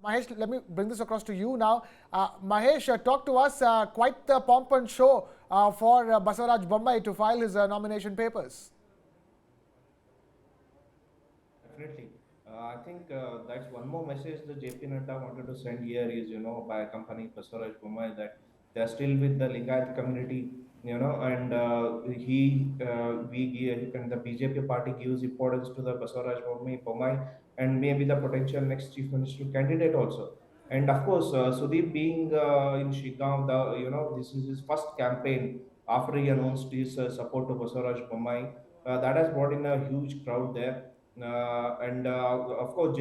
Mahesh, let me bring this across to you now. Mahesh, talk to us. Quite the pomp and show for Basavaraj Bommai to file his nomination papers. Definitely. I think that's one more message that JP Nadda wanted to send here is, by accompanying Basavaraj Bommai, that they're still with the Lingayat community, and and the BJP party gives importance to the Basavaraj Bommai, and maybe the potential next chief minister candidate also. And of course, Sudeep being in Shigam, this is his first campaign after he announced his support to Basavaraj Bommai. That has brought in a huge crowd there. And of course,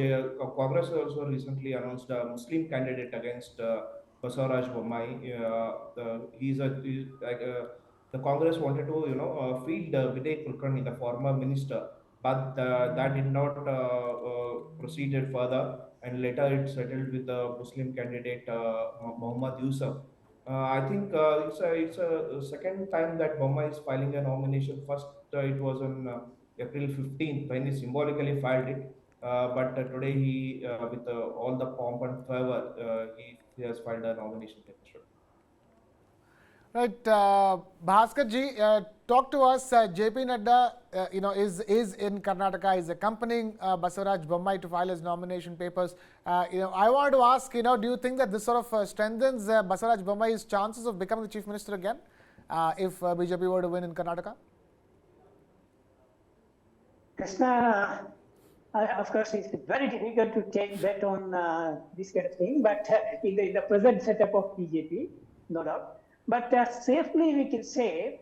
Congress also recently announced a Muslim candidate against Basavaraj Bommai. The Congress wanted to, field Vijay Kulkarni, the former minister, but that did not proceeded further, and later it settled with the Muslim candidate Muhammad Yusuf. I think it's a second time that Bommai is filing a nomination. First, it was on April 15th when he symbolically filed it. But today with all the pomp and fervor, he has filed a nomination petition. Right, Bhaskar ji, talk to us. JP Nadda, is in Karnataka, is accompanying Basavaraj Bommai to file his nomination papers. I want to ask, do you think that this sort of strengthens Basavaraj Bommai's chances of becoming the chief minister again, if BJP were to win in Karnataka? Krishna, of course, it's very difficult to take bet on this kind of thing, but in the present setup of BJP, no doubt. But safely we can say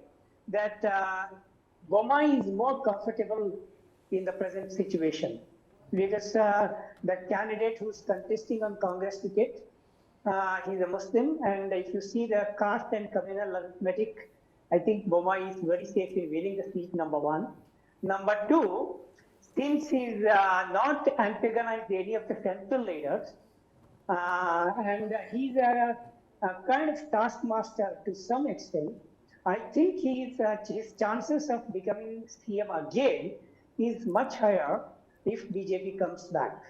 that Bommai is more comfortable in the present situation because the candidate who's contesting on Congress ticket, he's a Muslim, and if you see the caste and communal arithmetic, I think Bommai is very safe in winning the seat, number one. Number two, since he's not antagonized any of the central leaders, and he's a kind of taskmaster to some extent, I think his chances of becoming CM again is much higher if BJP comes back.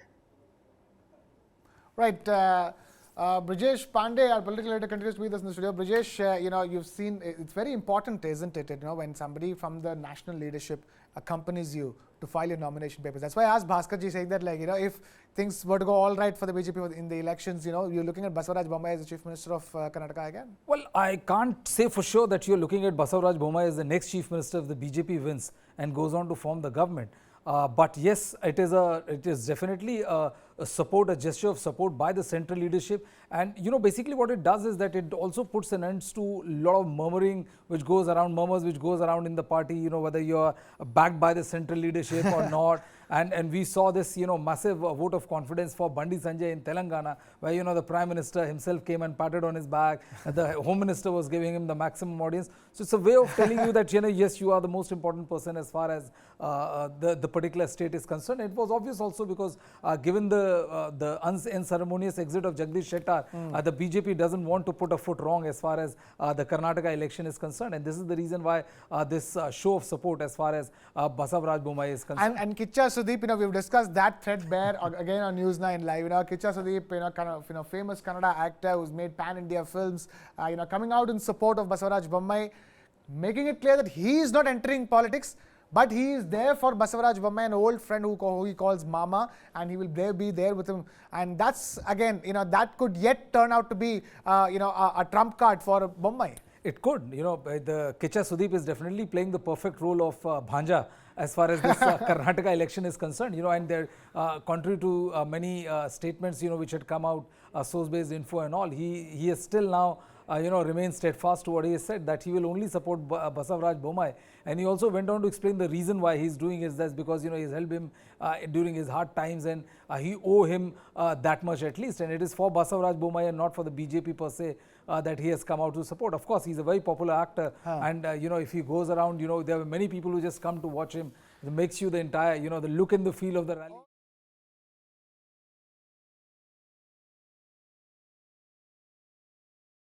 Right. Brijesh Pandey, our political editor, continues to be with us in the studio. Brijesh, you've seen, it's very important, isn't it, when somebody from the national leadership accompanies you to file your nomination papers. That's why I asked Bhaskar ji, saying that, if things were to go all right for the BJP in the elections, you're looking at Basavaraj Bommai as the chief minister of Karnataka again? Well, I can't say for sure that you're looking at Basavaraj Bommai as the next chief minister if the BJP wins and goes on to form the government. But yes, it is definitely a gesture of support by the central leadership. And basically what it does is that it also puts an end to a lot of murmurs which goes around in the party, whether you're backed by the central leadership or not. And we saw this, massive vote of confidence for Bandi Sanjay in Telangana, where, the Prime Minister himself came and patted on his back. The Home Minister was giving him the maximum audience. So it's a way of telling you that, yes, you are the most important person as far as the particular state is concerned. It was obvious also because given the unceremonious exit of Jagdish Shettar, the BJP doesn't want to put a foot wrong as far as the Karnataka election is concerned. And this is the reason why this show of support as far as Basavaraj Bommai is concerned. And Kicha Sudeep, we've discussed that threadbare again on News9 Live. Kicha Sudeep, famous Kannada actor who's made pan-India films, coming out in support of Basavaraj Bommai, making it clear that he is not entering politics, but he is there for Basavaraj Bommai, an old friend who he calls Mama, and he will be there with him. And that's, again, that could yet turn out to be, a trump card for Bommai. It could. The Kicha Sudeep is definitely playing the perfect role of Bhanja as far as this Karnataka election is concerned. And they're contrary to many statements, which had come out, source-based info and all, he is still now remains steadfast to what he has said, that he will only support Basavaraj Bommai. And he also went on to explain the reason why he's doing is that's because, he's helped him during his hard times, and he owe him that much at least. And it is for Basavaraj Bommai and not for the BJP per se that he has come out to support. Of course, he's a very popular actor. And, if he goes around, there are many people who just come to watch him. It makes you the entire, the look and the feel of the rally.